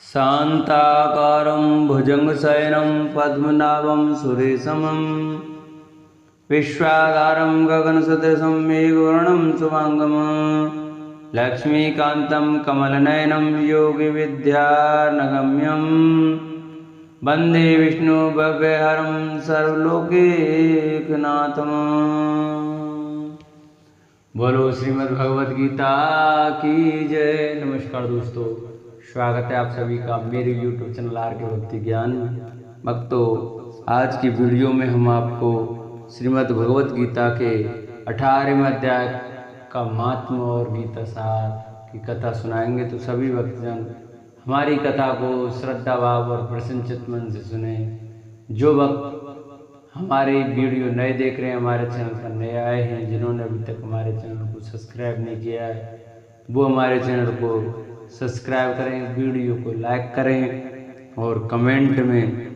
शान्ताकारं भुजङ्गशयनं पद्मनाभं सुरेशं विश्वाधारं गगनसदृशं मेघवर्णं शुभांगं लक्ष्मीकान्तं कमलनयनं योगिविद्यानगम्यं वन्दे विष्णुभव्यहरं सर्वलोकैकनाथम्। बोलो श्रीमद्भगवद गीता की जय। नमस्कार दोस्तों, स्वागत है आप सभी का मेरे YouTube चैनल आर के भक्ति ज्ञान में। भक्तों, आज की वीडियो में हम आपको श्रीमद् भगवत गीता के 18वें अध्याय का महात्म्य और गीता सार की कथा सुनाएंगे। तो सभी भक्तजन हमारी कथा को श्रद्धा भाव और प्रसन्नचित्त मन से सुने। जो भक्त हमारे वीडियो नए देख रहे हैं, हमारे चैनल पर नए आए हैं, जिन्होंने अभी तक हमारे चैनल को सब्सक्राइब नहीं किया है, वो हमारे चैनल को सब्सक्राइब करें, वीडियो को लाइक करें और कमेंट में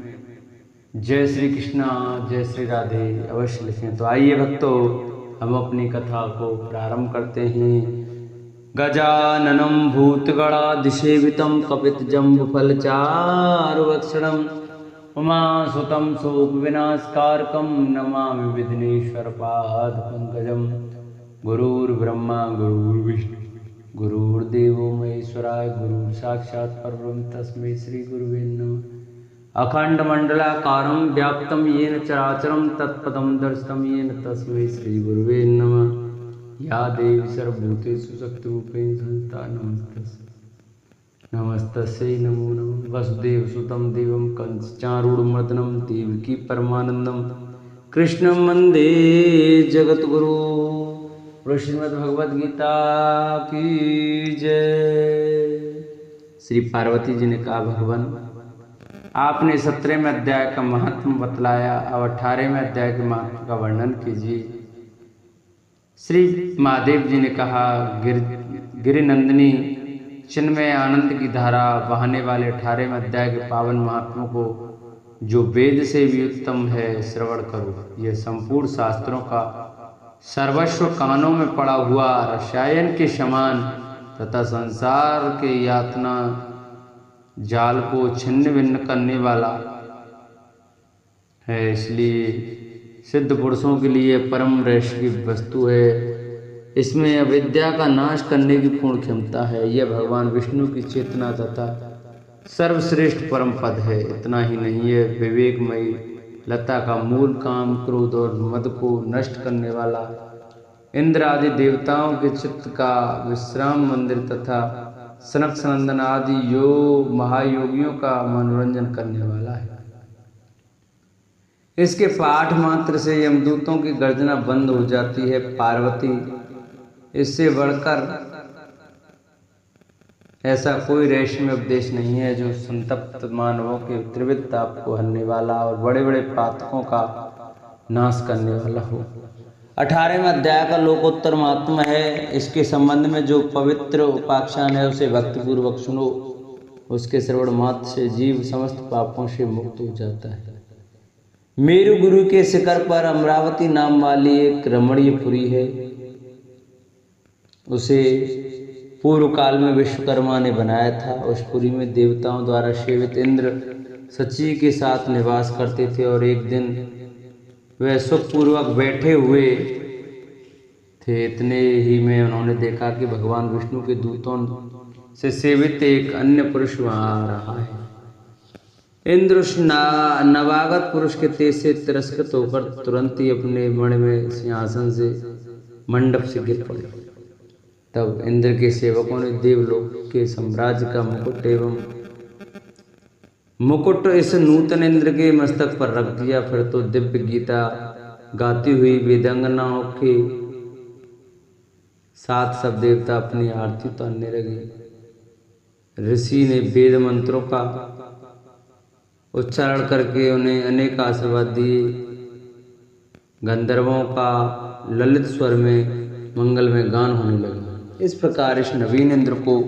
जय श्री कृष्णा जय श्री राधे अवश्य लिखें। तो आइए भक्तों, हम अपनी कथा को प्रारंभ करते हैं। गजाननं भूतगणाधिसेवितं कपितजम्बुफलचारुभक्षणं उमासुतं शोकविनाशकारकं नमामि विघ्नेश्वरपादपङ्कजं। गुरुर्ब्रह्मा गुरुर्विष्णु गुरुर्देवो महेश्वराय, गुरुर्साक्षात् परब्रह्म तस्मै श्रीगुरुवे नमः। अखण्डमण्डलाकारं व्याप्तं येन चराचरं तत्पदं दर्शितं येन तस्मै श्रीगुरुवे नमः। या देवी सर्वभूतेषु शक्तिरूपेण संस्थिता नमस्तस्यै नमो नमः। वसुदेवसुतं देवं कंसचारूढमर्दनं देवकी परमानन्दं कृष्णं वन्दे जगद्गुरु। श्रीमद् भगवद गीता की जय। श्री पार्वती जी ने कहा, भगवान आपने 17वें अध्याय का महात्म बतलाया, अब 18वें अध्याय के महात्म का वर्णन कीजिए। श्री महादेव जी ने कहा, गिरिनंदिनी चिन्मय आनंद की धारा बहाने वाले 18वें अध्याय के पावन महात्मों को जो वेद से भी उत्तम है श्रवण करो। यह संपूर्ण शास्त्रों का सर्वस्व कानों में पड़ा हुआ रसायन के समान तथा संसार के यातना जाल को छिन्न भिन्न करने वाला है, इसलिए सिद्ध पुरुषों के लिए परम रहस्य की वस्तु है। इसमें अविद्या का नाश करने की पूर्ण क्षमता है। यह भगवान विष्णु की चेतना तथा सर्वश्रेष्ठ परम पद है। इतना ही नहीं, है विवेकमयी लता का मूल काम क्रोध और मद को नष्ट करने वाला, इंद्र आदि देवताओं के चित्त का विश्राम मंदिर तथा सनक सनंदन आदि महायोगियों का मनोरंजन करने वाला है। इसके पाठ मात्र से यमदूतों की गर्जना बंद हो जाती है। पार्वती, इससे बढ़कर ऐसा कोई रहस्यमय उपदेश नहीं है जो संतप्त मानवों के त्रिविध ताप को हरने वाला और बड़े बड़े पातकों का नाश करने वाला हो। 18वें अध्याय का लोकोत्तर महात्म्य है। इसके संबंध में जो पवित्र उपाख्यान है उसे भक्तिपूर्वक सुनो। उसके श्रवण मात्र से जीव समस्त पापों से मुक्त हो जाता है। मेरु गुरु के शिखर पर अमरावती नाम वाली एक रमणीय पुरी है। उसे पूर्व काल में विश्वकर्मा ने बनाया था। उस पुरी में देवताओं द्वारा सेवित इंद्र सची के साथ निवास करते थे और एक दिन वह सुखपूर्वक बैठे हुए थे। इतने ही में उन्होंने देखा कि भगवान विष्णु के दूतों से सेवित एक अन्य पुरुष वहां आ रहा है। इंद्र उस नवागत पुरुष के तेज से तिरस्कृत होकर तुरंत ही अपने मणिमय सिंहासन से मंडप से गिर पड़े। तब इंद्र के सेवकों ने देवलोक के साम्राज्य का मुकुट इस नूतन इंद्र के मस्तक पर रख दिया। फिर तो दिव्य गीता गाती हुई वेदांगनाओं के साथ सब देवता अपनी आरती उतारने लगे। ऋषि ने वेद मंत्रों का उच्चारण करके उन्हें अनेक आशीर्वाद दिए। गंधर्वों का ललित स्वर में मंगलमय गान होने लगा। इस प्रकार इस नवीन इंद्र को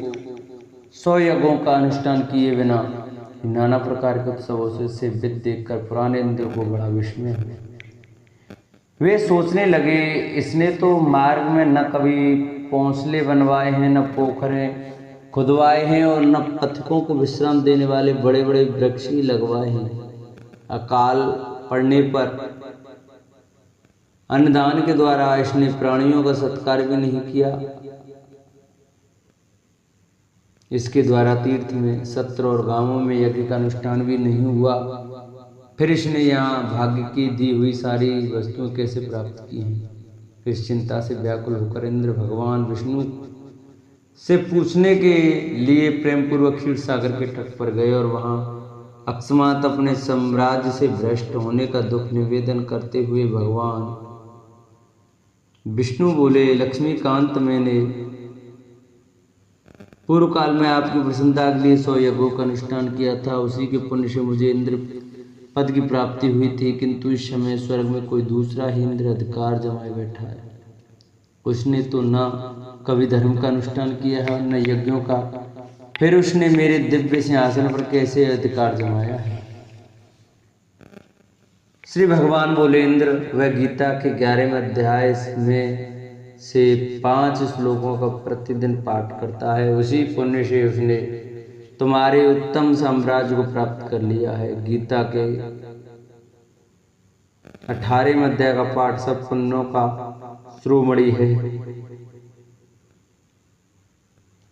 100 यज्ञों का अनुष्ठान किए बिना नाना प्रकार के उत्सवों से विद देखकर पुराने इंद्र को बड़ा विस्मय हुआ। वे सोचने लगे, इसने तो मार्ग में न कभी पौंसले बनवाए हैं, न पोखरे खुदवाए हैं और न पथिकों को विश्राम देने वाले बड़े बड़े वृक्ष ही लगवाए हैं। अकाल पड़ने पर अन्नदान के द्वारा इसने प्राणियों का सत्कार भी नहीं किया। इसके द्वारा तीर्थ में, सत्र और गांवों में यज्ञ का अनुष्ठान भी नहीं हुआ। फिर इसने यहाँ भाग्य की दी हुई सारी वस्तुएं कैसे प्राप्त की हैं? इस चिंता से व्याकुल होकर इंद्र भगवान विष्णु से पूछने के लिए प्रेम पूर्वक क्षीर सागर के तट पर गए और वहां अकस्मात अपने साम्राज्य से भ्रष्ट होने का दुख निवेदन करते हुए भगवान विष्णु बोले, लक्ष्मीकांत, मैंने पूर्व काल में आपकी प्रसन्नता के लिए 100 यज्ञों का अनुष्ठान किया था। उसी के पुण्य से मुझे इंद्र पद की प्राप्ति हुई थी, किंतु इस समय स्वर्ग में कोई दूसरा ही इंद्र अधिकार जमाए बैठा है। उसने तो न कभी धर्म का अनुष्ठान किया है, न यज्ञों का, फिर उसने मेरे दिव्य सिंहासन पर कैसे अधिकार जमाया है? श्री भगवान बोले, इंद्र, वह गीता के 11वें अध्याय में से 5 श्लोकों का प्रतिदिन पाठ करता है। उसी पुण्य से उसने तुम्हारे उत्तम साम्राज्य को प्राप्त कर लिया है। गीता के 18वें अध्याय का पाठ सब पुण्यों का शिरोमणि है।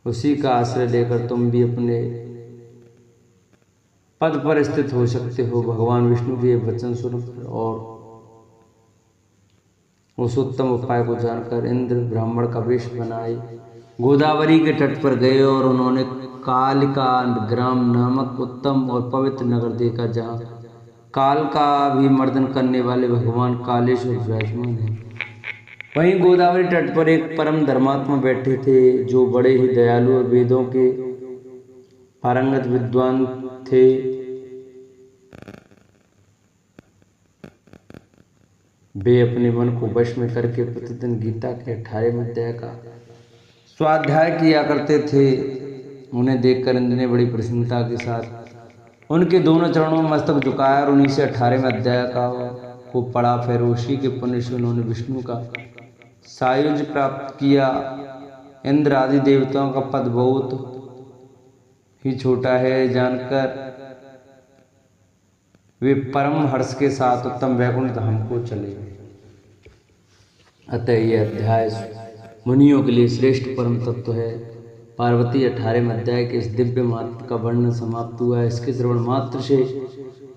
उसी का आश्रय लेकर तुम भी अपने पद पर स्थित हो सकते हो। भगवान विष्णु के वचन सुनकर और उस उत्तम उपाय को जानकर इंद्र ब्राह्मण का वेश बनाए गोदावरी के तट पर गए और उन्होंने कालिका ग्राम नामक उत्तम और पवित्र नगर देखा, जहाँ काल का भी मर्दन करने वाले भगवान कालेश्वर विराजमान हैं। वहीं गोदावरी तट पर एक परम धर्मात्मा बैठे थे, जो बड़े ही दयालु और वेदों के पारंगत विद्वान थे। वे अपने मन को वश में करके प्रतिदिन गीता के 18वें अध्याय का स्वाध्याय किया करते थे। उन्हें देखकर इंद्र ने बड़ी प्रसन्नता के साथ उनके दोनों चरणों में मस्तक झुकाया और उन्हीं से 18वें अध्याय को पढ़ा। फिर उसी के पुण्य से उन्होंने विष्णु का सायुज्य प्राप्त किया। इंद्र आदि देवताओं का पद बहुत ही छोटा है जानकर वे परम हर्ष के साथ उत्तम वैकुंठ धाम को चले गए। अतः यह अध्याय मुनियों के लिए श्रेष्ठ परम तत्व है। पार्वती 18वें अध्याय के इस दिव्य महत्व का वर्णन समाप्त हुआ है। इसके श्रवण मात्र से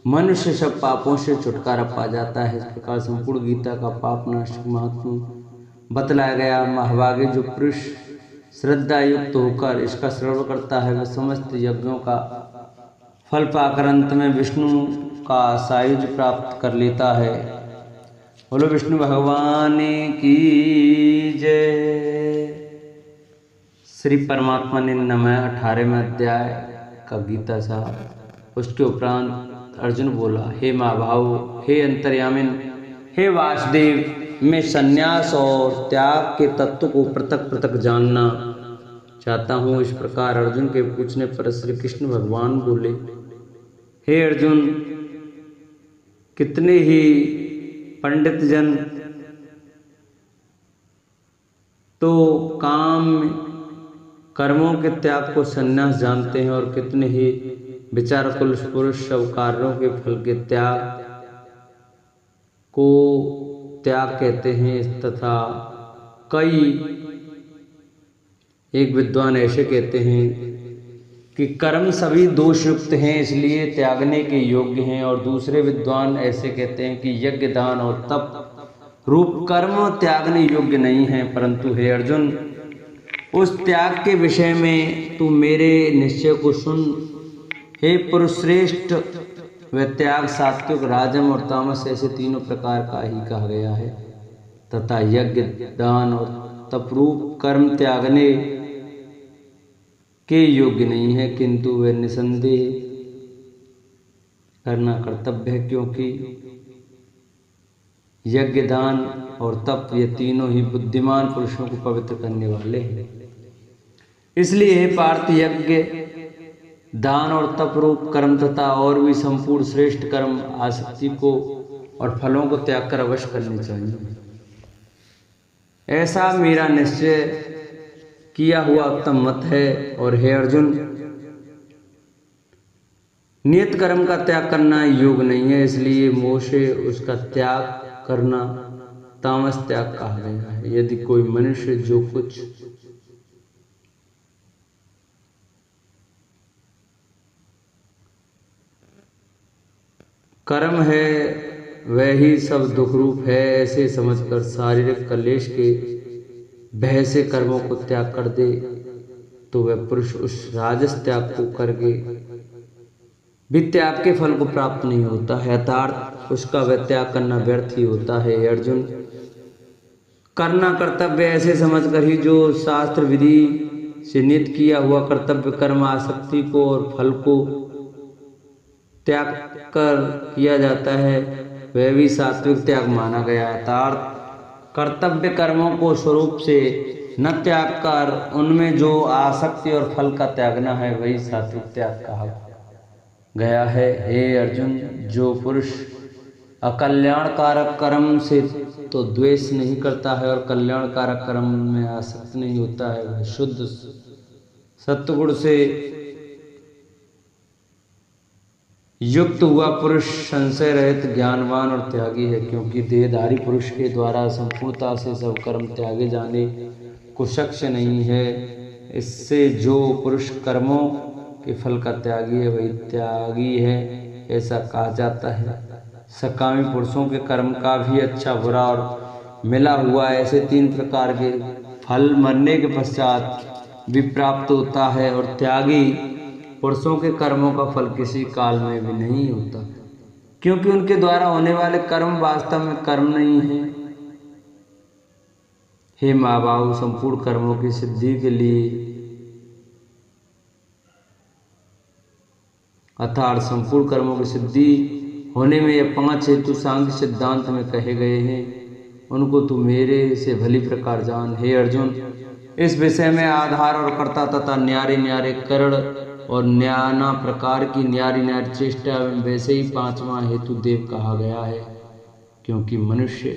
मनुष्य सब पापों से छुटकारा पा जाता है। इस प्रकार संपूर्ण गीता का पापनाशक महात्मा बतलाया गया। महाभागे जो पुरुष श्रद्धा युक्त होकर इसका श्रवण करता है, वह समस्त यज्ञों का फल पाकर अंत में विष्णु का सायुज्य प्राप्त कर लेता है। बोलो विष्णु भगवान की जय। श्री परमात्मा ने नमः 18वें अध्याय का गीता साहब। उसके उपरांत अर्जुन बोला, हे महाभाव, हे अंतर्यामिन, हे वासुदेव, मैं संन्यास और त्याग के तत्व को पृथक पृथक जानना चाहता हूँ। इस प्रकार अर्जुन के पूछने पर श्री कृष्ण भगवान बोले, हे अर्जुन, कितने ही पंडित जन तो काम कर्मों के त्याग को संन्यास जानते हैं और कितने ही विचारकुल पुरुष सब कार्यों के फल के त्याग को त्याग कहते हैं, तथा कई एक विद्वान ऐसे कहते हैं कि कर्म सभी दोषयुक्त हैं, इसलिए त्यागने के योग्य हैं, और दूसरे विद्वान ऐसे कहते हैं कि यज्ञ, दान और तप रूप कर्म त्यागने योग्य नहीं हैं। परंतु हे अर्जुन, उस त्याग के विषय में तू मेरे निश्चय को सुन। हे पुरुष श्रेष्ठ, वह त्याग सात्विक, राजम और तामस ऐसे तीनों प्रकार का ही कहा गया है, तथा यज्ञ, दान और तपरूप कर्म त्यागने के योग्य नहीं है, किंतु वे निसंदेह करना कर्तव्य है, क्योंकि यज्ञ, दान और तप ये तीनों ही बुद्धिमान पुरुषों को पवित्र करने वाले हैं। इसलिए हे पार्थ, यज्ञ, दान और तप रूप कर्म तथा और भी संपूर्ण श्रेष्ठ कर्म आसक्ति को और फलों को त्याग कर अवश्य करने चाहिए। ऐसा मेरा निश्चय किया हुआ उत्तम मत है। और हे अर्जुन, नियत कर्म का त्याग करना योग नहीं है, इसलिए मोह से उसका त्याग करना तामस त्याग कहा गया है। यदि कोई मनुष्य जो कुछ कर्म है वह ही सब दुख रूप है, ऐसे समझकर शारीरिक कलेश के भय से कर्मों को त्याग कर दे तो वह पुरुष उस राजस त्याग को करके भी त्याग के फल को प्राप्त नहीं होता है, अर्थात उसका वह त्याग करना व्यर्थ ही होता है। अर्जुन, करना कर्तव्य ऐसे समझकर ही जो शास्त्र विधि से नियत किया हुआ कर्तव्य कर्म आसक्ति को और फल को त्याग कर किया जाता है वह भी सात्विक त्याग माना गया है। अर्थात कर्तव्य कर्मों को स्वरूप से न त्याग कर उनमें जो आसक्ति और फल का त्यागना है वही सात्विक त्याग कहा गया है। हे अर्जुन, जो पुरुष अकल्याणकारक कर्म से तो द्वेष नहीं करता है और कल्याणकारक कर्म में आसक्त नहीं होता है, वह शुद्ध सत्वगुण से युक्त हुआ पुरुष संशय रहित ज्ञानवान और त्यागी है, क्योंकि देहधारी पुरुष के द्वारा संपूर्णता से सब कर्म त्यागे जाने को शक्य नहीं है। इससे जो पुरुष कर्मों के फल का त्यागी है वही त्यागी है, ऐसा कहा जाता है। सकामी पुरुषों के कर्म का भी अच्छा बुरा और मिला हुआ ऐसे 3 प्रकार के फल मरने के पश्चात भी प्राप्त होता है, और त्यागी पुरुषों के कर्मों का फल किसी काल में भी नहीं होता, क्योंकि उनके द्वारा होने वाले कर्म वास्तव में कर्म नहीं है। हे महाबाहु, संपूर्ण कर्मों की सिद्धि के लिए अर्थात संपूर्ण कर्मों की सिद्धि होने में ये 5 हेतु सांख्य सिद्धांत में कहे गए हैं, उनको तू मेरे से भली प्रकार जान। हे अर्जुन, इस विषय में आधार और कर्ता तथा न्यारे न्यारे करण और नाना प्रकार की न्यारी न्यारी चेष्टा वैसे ही 5वां हेतु देव कहा गया है, क्योंकि मनुष्य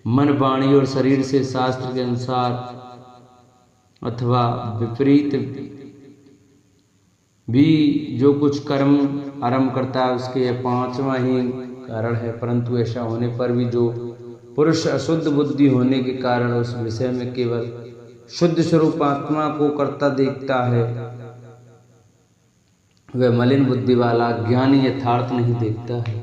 मन वाणी और शरीर से शास्त्र के अनुसार अथवा विपरीत भी जो कुछ कर्म आरंभ करता है उसके यह 5वां ही कारण है। परंतु ऐसा होने पर भी जो पुरुष अशुद्ध बुद्धि होने के कारण उस विषय में केवल शुद्ध स्वरूप आत्मा को कर्ता देखता है, वह मलिन बुद्धि वाला ज्ञानी यथार्थ नहीं देखता है।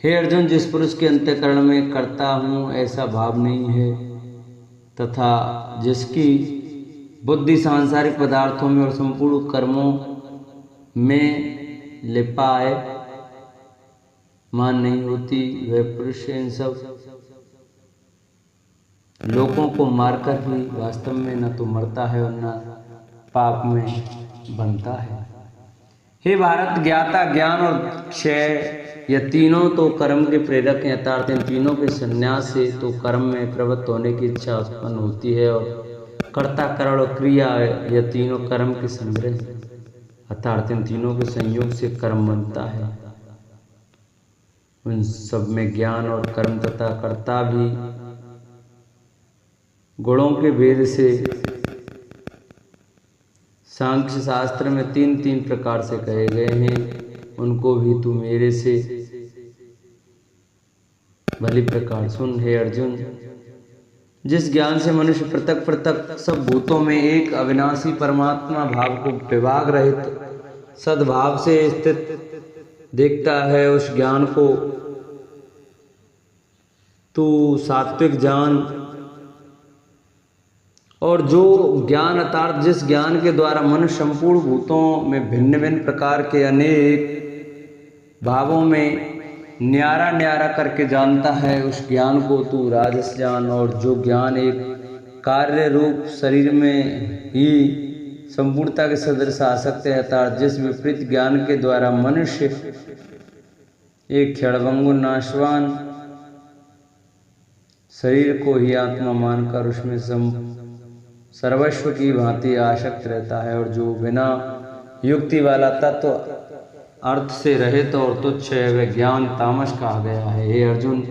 हे अर्जुन, जिस पुरुष के अंतःकरण में करता हूँ ऐसा भाव नहीं है तथा जिसकी बुद्धि सांसारिक पदार्थों में और संपूर्ण कर्मों में लिपाए मान नहीं होती, वह पुरुष इन सब लोगों को मारकर ही वास्तव में न तो मरता है और न पाप में बनता है। हे भारत, ज्ञाता ज्ञान और क्षय यह तीनों तो कर्म के प्रेरक हैं, अर्थात इन तीनों के संन्यास से तो कर्म में प्रवृत्त होने की इच्छा उत्पन्न होती है, और कर्ता करण और क्रिया यह तीनों कर्म के संग्रह हैं, अर्थात इन तीनों के संयोग से कर्म बनता है। उन सब में ज्ञान और कर्म तथा कर्ता भी गुणों के भेद से सांख्य शास्त्र में 3 प्रकार से कहे गए हैं, उनको भी तू मेरे से भली प्रकार सुन। हे अर्जुन, जिस ज्ञान से मनुष्य पृथक पृथक सब भूतों में एक अविनाशी परमात्मा भाव को विभाग रहित सद्भाव से स्थित देखता है, उस ज्ञान को तू सात्विक जान। और जो ज्ञान अर्थात जिस ज्ञान के द्वारा मनुष्य संपूर्ण भूतों में भिन्न भिन्न प्रकार के अनेक भावों में न्यारा न्यारा करके जानता है, उस ज्ञान को तू राजस जान। और जो ज्ञान एक कार्य रूप शरीर में ही संपूर्णता के सदृश आसक्त है, अर्थात जिस विपरीत ज्ञान के द्वारा मनुष्य एक क्षणभंगुर नाशवान शरीर को ही आत्मा मानकर उसमें सर्वस्व की भांति आसक्त रहता है, और जो बिना युक्ति वाला तत्व अर्थ से रहित और तुच्छ है वह ज्ञान तामस कहा गया है। हे अर्जुन,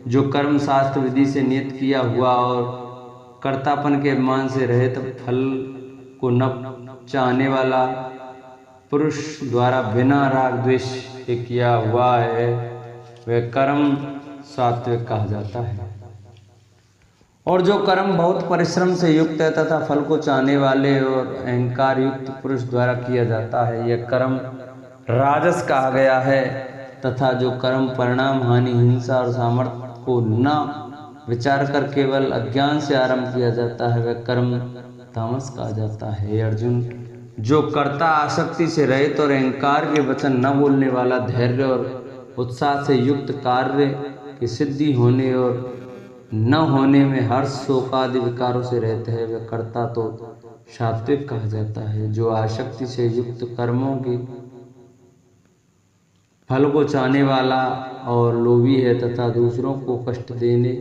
जो कर्म शास्त्र विधि से नियत किया हुआ और कर्तापन के अभिमान से रहित फल को न चाहने वाला पुरुष द्वारा बिना राग द्वेष के किया हुआ है वह कर्म सात्विक कहा जाता है। और जो कर्म बहुत परिश्रम से युक्त है तथा फल को चाहने वाले और अहंकार युक्त पुरुष द्वारा किया जाता है यह कर्म राजस कहा गया है। तथा जो कर्म परिणाम हानि हिंसा और सामर्थ्य को न विचार कर केवल अज्ञान से आरंभ किया जाता है वह कर्म तामस कहा जाता है। हे अर्जुन, जो कर्ता आसक्ति से रहित और अहंकार के वचन न बोलने वाला धैर्य और उत्साह से युक्त कार्य की सिद्धि होने और न होने में हर्ष शोक आदि विकारों से रहते हैं वह कर्ता तो सात्विक कहा जाता है। जो आसक्ति से युक्त कर्मों के फल को चाहने वाला और लोभी है तथा दूसरों को कष्ट देने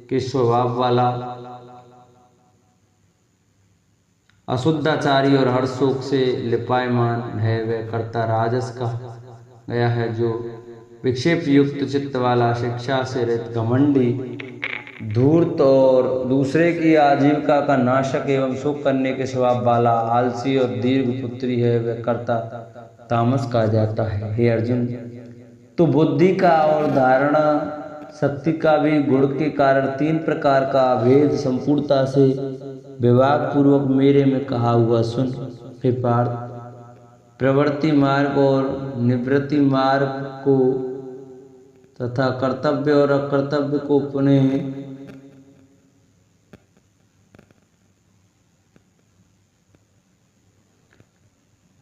के स्वभाव वाला अशुद्धाचारी और हर शोक से लिपायमान है वह कर्ता राजस कहा गया है। जो विक्षेप युक्त चित्त वाला, शिक्षा से रहित, घमंडी, धूर्त और दूसरे की आजीविका का नाशक एवं सुख करने के स्वभाव वाला, आलसी और दीर्घ पुत्री है वह कर्ता तामस कहा जाता है। हे अर्जुन, तो बुद्धि का और धारणा शक्ति का भी गुण के कारण तीन प्रकार का भेद संपूर्णता से विभाग पूर्वक मेरे में कहा हुआ सुन। हे पार्थ, प्रवृत्ति मार्ग और निवृत्ति मार्ग को तथा कर्तव्य और अकर्तव्य को पुनः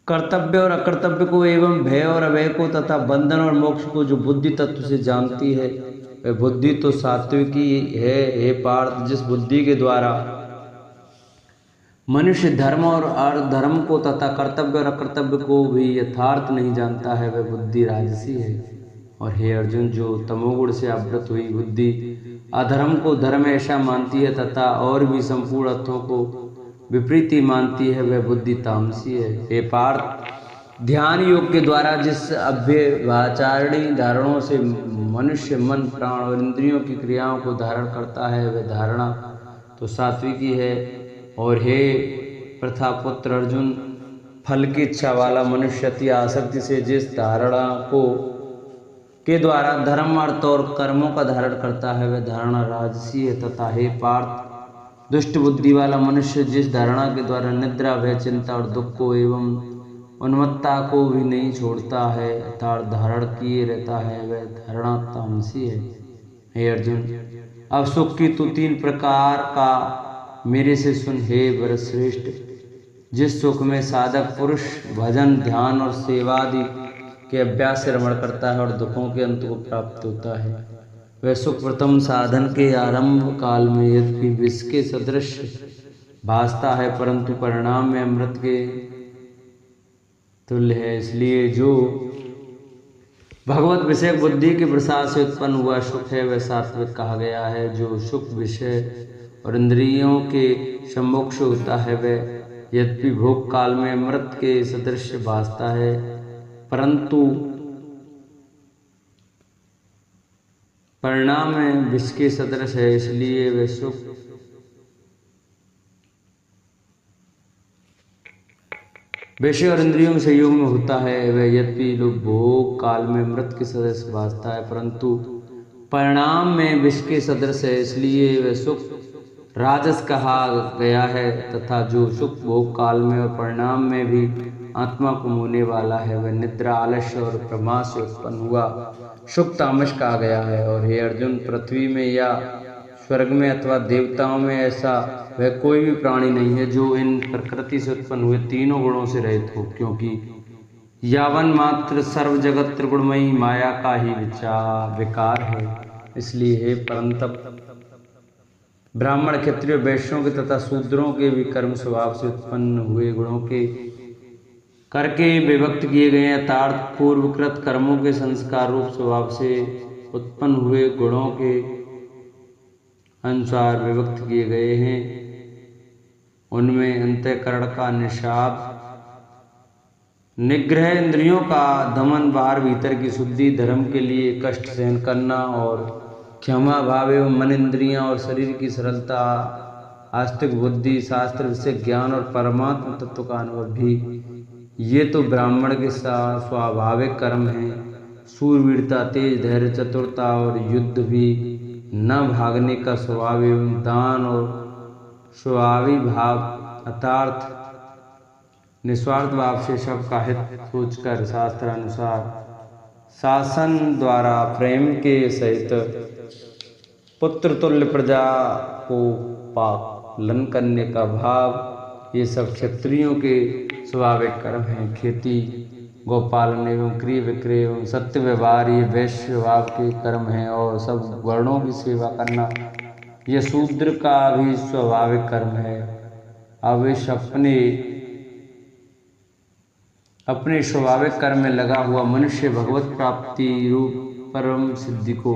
कर्तव्य और अकर्तव्य को एवं भय और अभय को तथा बंधन और मोक्ष को जो बुद्धि तत्व से जानती है वह बुद्धि तो सात्विकी है। हे पार्थ, जिस बुद्धि के द्वारा मनुष्य धर्म और अधर्म को तथा कर्तव्य और अकर्तव्य को भी यथार्थ नहीं जानता है वह बुद्धि राजसी है। और हे अर्जुन, जो तमोगुण से आवृत हुई बुद्धि अधर्म को धर्म ऐसा मानती है तथा और भी संपूर्ण अर्थों को विपरीति मानती है वह बुद्धि तामसी है। हे पार्थ, ध्यान योग के द्वारा जिस अभ्यवाचारणी धारणों से मनुष्य मन, प्राण और इंद्रियों की क्रियाओं को धारण करता है वह धारणा तो सात्विकी है। और हे प्रथापुत्र अर्जुन, फल की इच्छा वाला मनुष्य अति आसक्ति से जिस धारणा को के द्वारा धर्म, अर्थ और कर्मों का धारण करता है वह धारणा राजसी है। तथा हे पार्थ, दुष्ट बुद्धि वाला मनुष्य जिस धारणा के द्वारा निद्रा, भय, चिंता और दुख को एवं उन्मत्ता को भी नहीं छोड़ता है अर्थात धारण किए रहता है वह धारणा तामसी है। हे अर्जुन, अब सुख की तो तीन प्रकार का मेरे से सुन। हे वरश्रेष्ठ, जिस सुख में साधक पुरुष भजन, ध्यान और सेवादि के अभ्यास से रमण करता है और दुखों के अंत को प्राप्त होता है वह सुख प्रथम साधन के आरंभ काल में यद्यपि विष के सदृश भासता है परंतु परिणाम में अमृत के तुल्य है। इसलिए जो भगवत विषय बुद्धि के प्रसाद से उत्पन्न हुआ सुख है वह सात्विक कहा गया है। जो सुख विषय और इंद्रियों के सम्मुख से होता है वह यद्यपि भोग काल में अमृत के सदृश भासता है परंतु परिणाम में विष के सदृश है। इसलिए वह सुख विषय और इंद्रियों से योग में होता है वह यद्यपि भोग काल में अमृत के सदृश भासता है परंतु परिणाम में विष के सदृश है। इसलिए वह सुख राजस कहा गया है। तथा जो सुख भोग काल में और परिणाम में भी आत्मा को मोहने वाला है वह निद्रा, आलस्य और प्रमाद से उत्पन्न हुआ सुख तामस कहा गया है। और हे अर्जुन, पृथ्वी में या स्वर्ग में अथवा देवताओं में ऐसा वह कोई भी प्राणी नहीं है जो इन प्रकृति से उत्पन्न हुए तीनों गुणों से रहित हो, क्योंकि यावन मात्र सर्व जगत त्रिगुणमयी माया का ही विकार है। इसलिए हे परंतप, ब्राह्मण, क्षत्रिय, वैश्यों के तथा शूद्रों के भी कर्म स्वभाव से उत्पन्न हुए गुणों के करके विभक्त किए गए अर्थात पूर्वकृत कर्मों के संस्कार रूप स्वभाव से उत्पन्न हुए गुणों के अनुसार विभक्त किए गए हैं। उनमें अंतःकरण का निषाद, निग्रह, इंद्रियों का दमन, बाहर भीतर की शुद्धि, धर्म के लिए कष्ट सहन करना और क्षमा भाव एवं मन, इंद्रियां और शरीर की सरलता आस्तिक बुद्धि, शास्त्र विषय ज्ञान और परमात्म तत्व का अनुभव भी, ये तो ब्राह्मण के स्वाभाविक कर्म हैं। शूरवीरता, तेज, धैर्य, चतुरता और युद्ध भी, न भागने का स्वभाव एवं दान और स्वाभाविक भाव, अर्थात निस्वार्थ भाव से सबका हित सोचकर शास्त्र अनुसार शासन द्वारा प्रेम के सहित पुत्र तुल्य प्रजा को पालन करने का भाव, ये सब क्षत्रियों के स्वाभाविक कर्म हैं। खेती, गोपालन एवं क्रय विक्रय एवं सत्य व्यवहार ये वैश्य स्वभाव के कर्म हैं। और सब वर्णों की सेवा करना यह शूद्र का भी स्वाभाविक कर्म है। अवश्य अपने स्वाभाविक कर्म में लगा हुआ मनुष्य भगवत प्राप्ति रूप परम सिद्धि को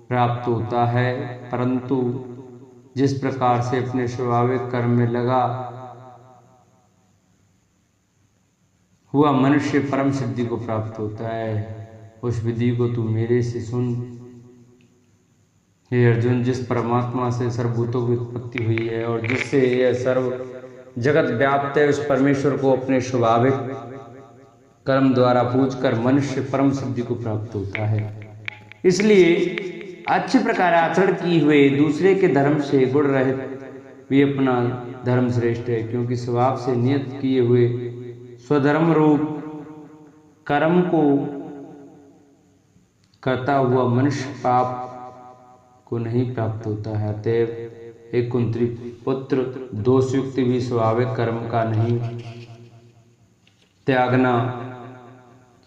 प्राप्त होता है, परंतु जिस प्रकार से अपने स्वाभाविक कर्म में लगा हुआ मनुष्य परम सिद्धि को प्राप्त होता है, उस विधि को तू मेरे से सुन। हे अर्जुन, जिस परमात्मा से सर्वभूतों की उत्पत्ति हुई है और जिससे यह सर्व जगत व्याप्त है, उस परमेश्वर को अपने स्वाभाविक कर्म द्वारा पूजकर मनुष्य परम सिद्धि को प्राप्त होता है। इसलिए अच्छे प्रकार आचरण किए हुए दूसरे के धर्म से गुण रहित भी अपना धर्म श्रेष्ठ है, क्योंकि स्वभाव से नियत किए हुए स्वधर्म रूप कर्म को करता हुआ मनुष्य पाप को नहीं प्राप्त होता है। अतएव एक कुंती पुत्र, दोषयुक्त भी स्वाभाविक कर्म का नहीं त्यागना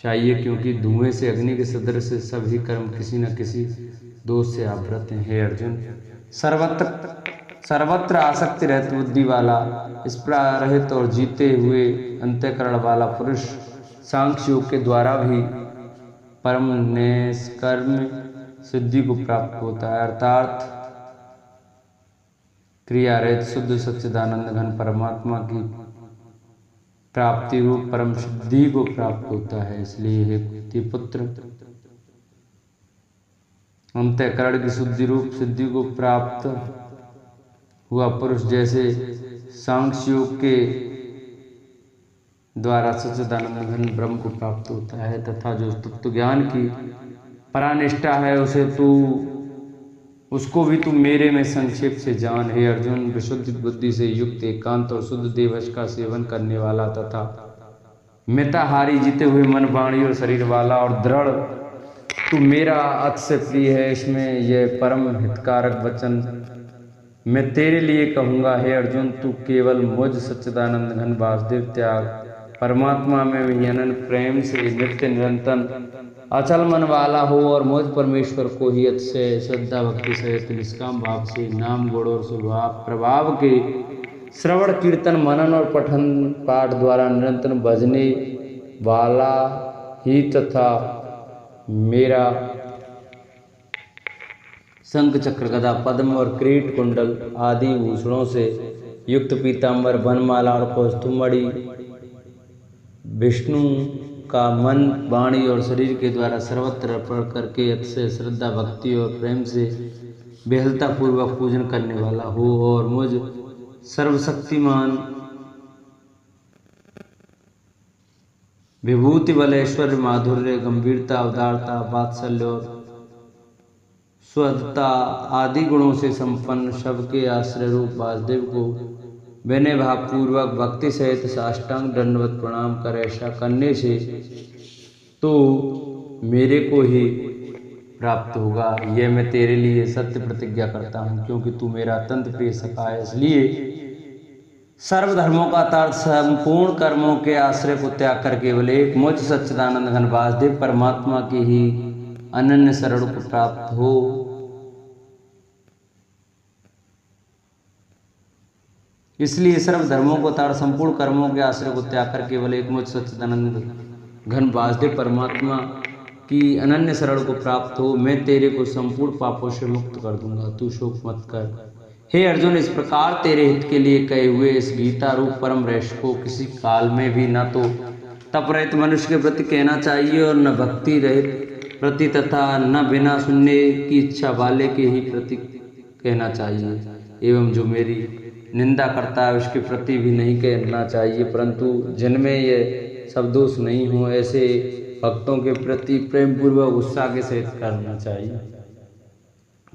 चाहिए, क्योंकि धुएं से अग्नि के सदृश से सभी कर्म किसी न किसी दोष से आवृत हैं। हे अर्जुन, सर्वत्र आसक्ति रहित बुद्धि वाला, स्पृहा रहित और जीते हुए अंतःकरण वाला पुरुष सांख्य योग के द्वारा भी परम निष्कर्म सिद्धि को प्राप्त होता है, अर्थात क्रिया रहित शुद्ध सच्चिदानंद घन परमात्मा की प्राप्ति रूप परम सिद्धि को प्राप्त होता है। इसलिए हे कुंती पुत्र, अंतःकरण की शुद्धि रूप सिद्धि को प्राप्त हुआ पुरुष जैसे सांख्य योग के द्वारा सच्चिदानंद घन ब्रह्म को प्राप्त होता है, तथा जो तत्व ज्ञान की परानिष्ठा है उसको भी तू मेरे में संक्षेप से जान। हे अर्जुन, विशुद्ध बुद्धि से युक्त, एकांत और शुद्ध देवश का सेवन करने वाला तथा मिताहारी, जीते हुए मन, वाणी और शरीर वाला और दृढ़, तू मेरा अतिशय प्रिय है। इसमें यह परम हितकारक वचन मैं तेरे लिए कहूँगा। हे अर्जुन, तू केवल मुझ सच्चिदानंद घन वासुदेव त्याग परमात्मा में भी अनंत प्रेम से नित्य निरंतर अचल मन वाला हो और मुझ परमेश्वर को ही अतिशय श्रद्धा भक्ति सहित निष्काम भाव से नाम गुण और स्वभाव प्रभाव के श्रवण कीर्तन मनन और पठन पाठ द्वारा निरंतर भजने वाला ही तथा मेरा शंख चक्र गदा पद्म और क्रीट कुंडल आदि भूषणों से युक्त पीताम्बर वनमाला और कौस्तुभमणि विष्णु का मन, वाणी और शरीर के द्वारा सर्वत्र अर्पण करके अतिशय श्रद्धा भक्ति और प्रेम से बेहलता पूर्वक पूजन करने वाला हो और मुझ सर्वशक्तिमान विभूति बल ऐश्वर्य माधुर्य गंभीरता उदारता वात्सल्य और स्वधता आदि गुणों से संपन्न सबके आश्रय रूप वासुदेव को विनय भाव पूर्वक भक्ति सहित साष्टांग दंडवत प्रणाम कर ऐसा करने से तो मेरे को ही प्राप्त होगा। यह मैं तेरे लिए सत्य प्रतिज्ञा करता हूँ, क्योंकि तू मेरा अत्यंत प्रिय सखा है। इसलिए सर्वधर्मों का तार्थ संपूर्ण कर्मों के आश्रय को त्याग कर केवल एक मुझ सच्चिदानंद घन वासुदेव परमात्मा की ही अनन्य शरण को प्राप्त हो। इसलिए सर्व धर्मों को ताड़ संपूर्ण कर्मों के आश्रय को त्याग कर केवल एक मुझ सच्चिदानंद घन वासुदेव परमात्मा की अनन्य शरण को प्राप्त हो। मैं तेरे को संपूर्ण पापों से मुक्त कर दूंगा, तू शोक मत कर। हे अर्जुन, इस प्रकार तेरे हित के लिए कहे हुए इस गीता रूप परम रहस्य को किसी काल में भी न तो तप रहित मनुष्य के प्रति कहना चाहिए और न भक्ति रहित प्रति तथा न बिना सुनने की इच्छा वाले के ही प्रति कहना चाहिए। एवं जो मेरी निंदा करता है उसके प्रति भी नहीं कहना चाहिए, परंतु जिनमें ये सब दोष नहीं हो ऐसे भक्तों के प्रति प्रेम पूर्वक उत्साह के सहित करना चाहिए।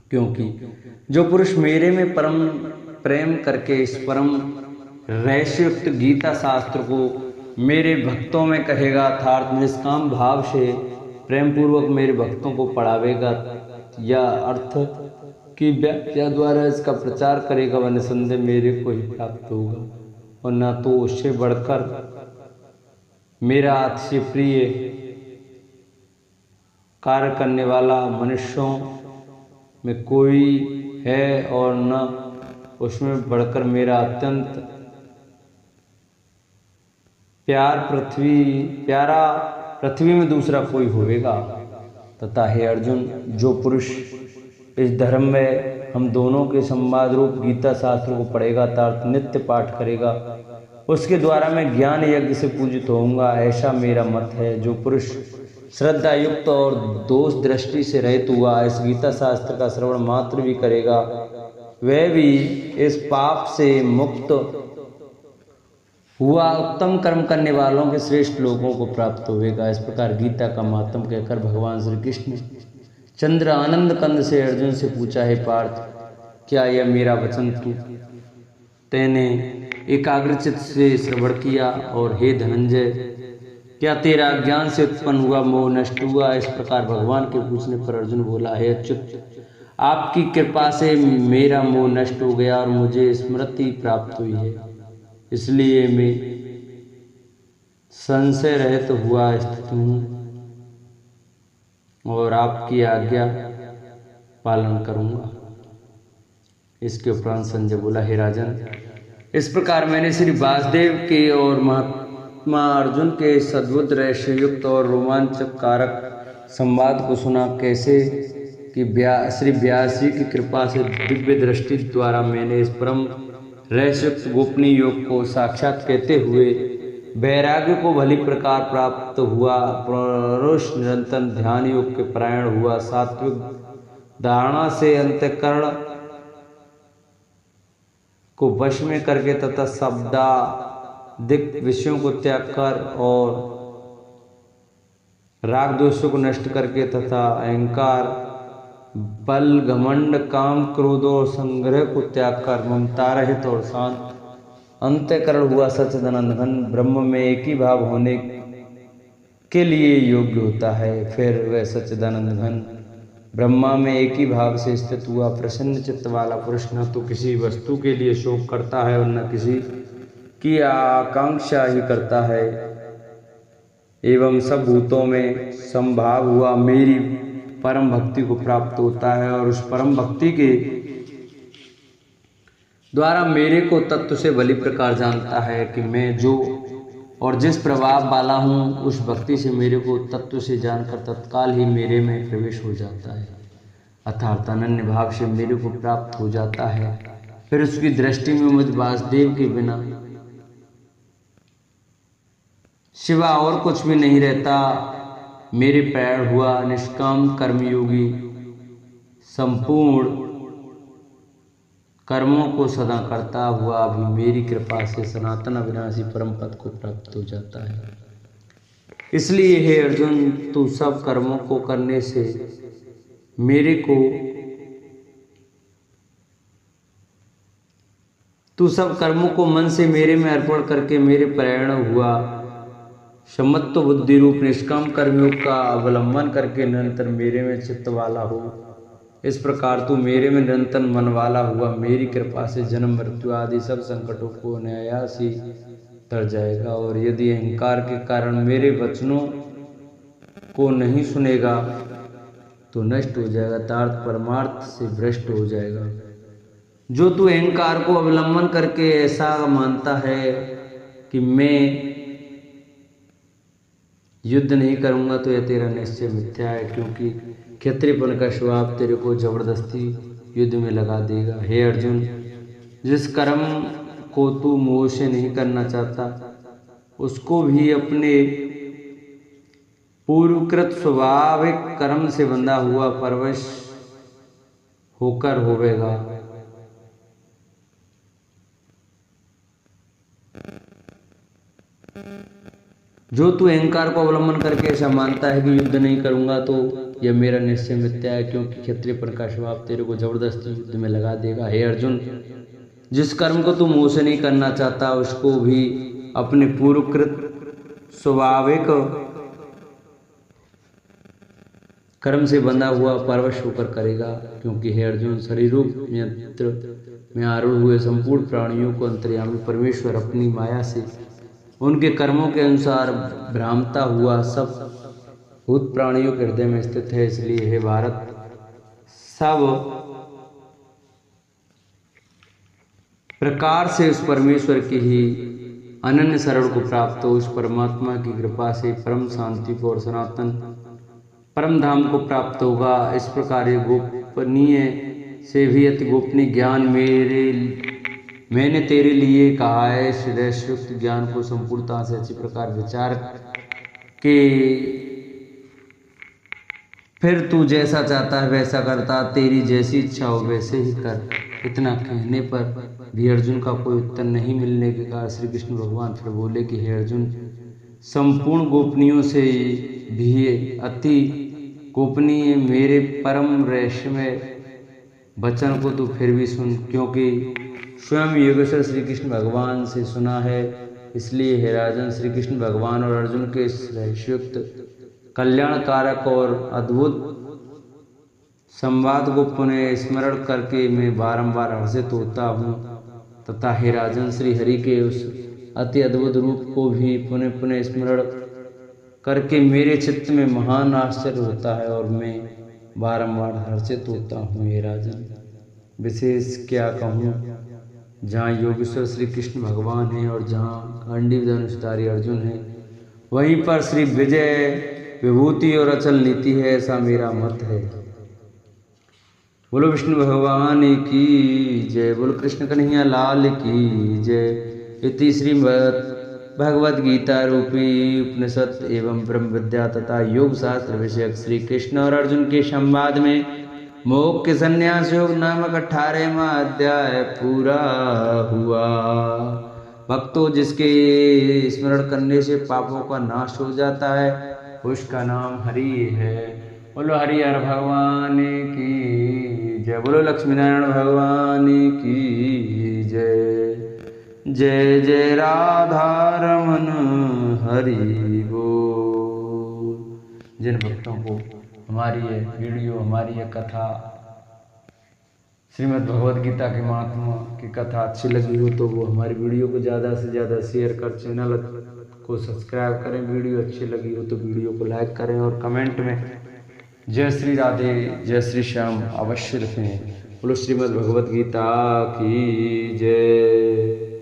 क्योंकि जो पुरुष मेरे में परम प्रेम करके इस परम रहस्ययुक्त गीता शास्त्र को मेरे भक्तों में कहेगा अर्थात निष्काम भाव से प्रेम पूर्वक मेरे भक्तों को पढ़ावेगा या अर्थ की व्याख्या द्वारा इसका प्रचार करेगा, वह निसंदेह मेरे को ही प्राप्त होगा और न तो उससे बढ़कर मेरा अतिशय प्रिय कार्य करने वाला मनुष्यों में कोई है और न उसमें बढ़कर मेरा अत्यंत प्यारा पृथ्वी में दूसरा कोई होवेगा। तथा हे अर्जुन, जो पुरुष इस धर्म में हम दोनों के संवाद रूप गीता शास्त्र को पढ़ेगा अर्थात नित्य पाठ करेगा, उसके द्वारा मैं ज्ञान यज्ञ से पूजित होऊंगा, ऐसा मेरा मत है। जो पुरुष श्रद्धा युक्त और दोष दृष्टि से रहित हुआ इस गीता शास्त्र का श्रवण मात्र भी करेगा, वह भी इस पाप से मुक्त हुआ उत्तम कर्म करने वालों के श्रेष्ठ लोगों को प्राप्त होगा। इस प्रकार गीता का महात्म कहकर भगवान श्री कृष्ण चंद्र आनंद कंद से अर्जुन से पूछा, है पार्थ, क्या यह मेरा वचन तेने एकाग्रचित से श्रवण किया? और हे धनंजय, क्या तेरा ज्ञान से उत्पन्न हुआ मोह नष्ट हुआ? इस प्रकार भगवान के पूछने पर अर्जुन बोला, हे अच्युत, आपकी कृपा से मेरा मोह नष्ट हो गया और मुझे स्मृति प्राप्त हुई है, इसलिए मैं संशय रहित हुआ स्थित हूँ और आपकी आज्ञा पालन करूंगा। इसके उपरांत संजय बोला, हे राजन, इस प्रकार मैंने श्री वासुदेव के और महात्मा अर्जुन के सद्भुत रहस्ययुक्त और रोमांचक कारक संवाद को सुना। कैसे कि श्री व्यास जी की कृपा से दिव्य दृष्टि द्वारा मैंने इस परम रहस्ययुक्त गोपनीय योग को साक्षात कहते हुए वैराग्य को भली प्रकार प्राप्त हुआ। पुरुष निरंतर ध्यान योग के परायण हुआ, सात्विक धारणा से अंतःकरण को वश में करके तथा शब्दादिक विषयों को त्याग कर और राग दोषों को नष्ट करके तथा अहंकार, बल, घमंड, काम, क्रोध और संग्रह को त्याग कर ममता रहित और शांत अंतःकरण हुआ सच्चिदानंद घन ब्रह्म में एक ही भाव होने के लिए योग्य होता है। फिर वह सच्चिदानंद घन ब्रह्मा में एक ही भाव से स्थित हुआ प्रसन्न चित्त वाला पुरुष न तो किसी वस्तु के लिए शोक करता है और न किसी की आकांक्षा ही करता है, एवं सब भूतों में संभाव हुआ मेरी परम भक्ति को प्राप्त होता है और उस परम भक्ति के द्वारा मेरे को तत्व से भली प्रकार जानता है कि मैं जो और जिस प्रभाव वाला हूँ, उस भक्ति से मेरे को तत्व से जानकर तत्काल ही मेरे में प्रवेश हो जाता है अर्थात अनन्य भाव से मेरे को प्राप्त हो जाता है। फिर उसकी दृष्टि में मुझ वासुदेव के बिना सिवा और कुछ भी नहीं रहता। मेरे पैर हुआ निष्काम कर्मयोगी संपूर्ण कर्मों को सदा करता हुआ भी मेरी कृपा से सनातन अविनाशी परम पद को प्राप्त हो जाता है। इसलिए हे अर्जुन, तू सब कर्मों को करने से मेरे को तू सब कर्मों को मन से मेरे में अर्पण करके मेरे प्रेरणा हुआ समत्व बुद्धि रूप निष्काम कर्मयोग का अवलंबन करके निरंतर मेरे में चित्त वाला हो। इस प्रकार तू मेरे में निरंतर मन वाला हुआ मेरी कृपा से जन्म मृत्यु आदि सब संकटों को अनायास ही तर जाएगा। और यदि अहंकार के कारण मेरे वचनों को नहीं सुनेगा तो नष्ट हो जाएगा, तार्थ परमार्थ से भ्रष्ट हो जाएगा। जो तू अहंकार को अवलंबन करके ऐसा मानता है कि मैं युद्ध नहीं करूंगा तो यह तेरा निश्चय मिथ्या है, क्योंकि क्षत्रियपन का स्वभाव तेरे को जबरदस्ती युद्ध में लगा देगा। हे अर्जुन, जिस कर्म को तू मोह से नहीं करना चाहता उसको भी अपने पूर्वकृत स्वाभाविक कर्म से बंधा हुआ परवश होकर होवेगा। जो तू अहंकार को अवलंबन करके ऐसा मानता है कि युद्ध नहीं करूंगा तो यह मेरा निश्चय मिथ्या है, क्योंकि क्षत्रिय पर का स्वभाव तेरे को जबरदस्ती युद्ध में लगा देगा। हे अर्जुन, जिस कर्म को तू मुंह से नहीं करना चाहता उसको भी अपने पूर्वकृत स्वाभाविक कर्म से बंधा हुआ परवश होकर करेगा, क्योंकि हे अर्जुन, शरीर रूप यंत्र में आरूढ़ हुए संपूर्ण प्राणियों को अंतर्यामी परमेश्वर अपनी माया से उनके कर्मों के अनुसार भ्रामता हुआ सब भूत प्राणियों के हृदय में स्थित है। इसलिए हे भारत, सब प्रकार से उस परमेश्वर की ही अनन्य शरण को प्राप्त हो। उस परमात्मा की कृपा से परम शांति को और सनातन परम धाम को प्राप्त होगा। इस प्रकार ये गोपनीय से भी अति गोपनीय ज्ञान मैंने तेरे लिए कहा है। श्रेष्ठ ज्ञान को संपूर्णता से अच्छी प्रकार विचार के फिर तू जैसा चाहता है वैसा करता, तेरी जैसी इच्छा हो वैसे ही कर। इतना कहने पर भी अर्जुन का कोई उत्तर नहीं मिलने के कारण श्री कृष्ण भगवान फिर बोले कि हे अर्जुन, संपूर्ण गोपनीयों से भी अति गोपनीय मेरे परम रहस्यमय वचन को तू फिर भी सुन, क्योंकि स्वयं योगेश्वर श्री कृष्ण भगवान से सुना है। इसलिए हे राजन, श्री कृष्ण भगवान और अर्जुन के इस रहस्युक्त कल्याणकारक और अद्भुत संवाद को पुनः स्मरण करके मैं बारंबार हर्षित होता हूँ, तथा हे राजन, श्री हरि के उस अति अद्भुत रूप को भी पुनः पुनः स्मरण करके मेरे चित्त में महान आश्चर्य होता है और मैं बारंबार हर्षित होता हूँ। हे राजन, विशेष क्या कहूँ, जहाँ योगेश्वर श्री कृष्ण भगवान हैं और जहाँ गांडीव धनुषधारी अर्जुन है, वहीं पर श्री विजय विभूति और अचल नीति है, ऐसा मेरा मत है। बोलो विष्णु भगवान की जय, बोलो कृष्ण कन्हैया लाल की जय। इति श्रीमद् भगवद गीता रूपी उपनिषद एवं ब्रह्म विद्या तथा योग शास्त्र विषयक श्री कृष्ण और अर्जुन के संवाद में मोक्ष संन्यास योग नामक 18वां अध्याय पूरा हुआ। भक्तों, जिसके स्मरण करने से पापों का नाश हो जाता है उसका नाम हरि है। बोलो हरिहर भगवान की जय, बोलो लक्ष्मी नारायण भगवान की जय। जय जय राधा रमन हरि बोल। जिन भक्तों को हमारी ये वीडियो, हमारी ये कथा, श्रीमद् भगवद गीता के महात्मा की कथा अच्छी लगी हो तो वो हमारी वीडियो को ज़्यादा से ज़्यादा शेयर कर, चैनल को सब्सक्राइब करें। वीडियो अच्छी लगी हो तो वीडियो को लाइक करें और कमेंट में जय श्री राधे जय श्री श्याम अवश्य लिखें। बोलो श्रीमद् भगवद गीता की जय।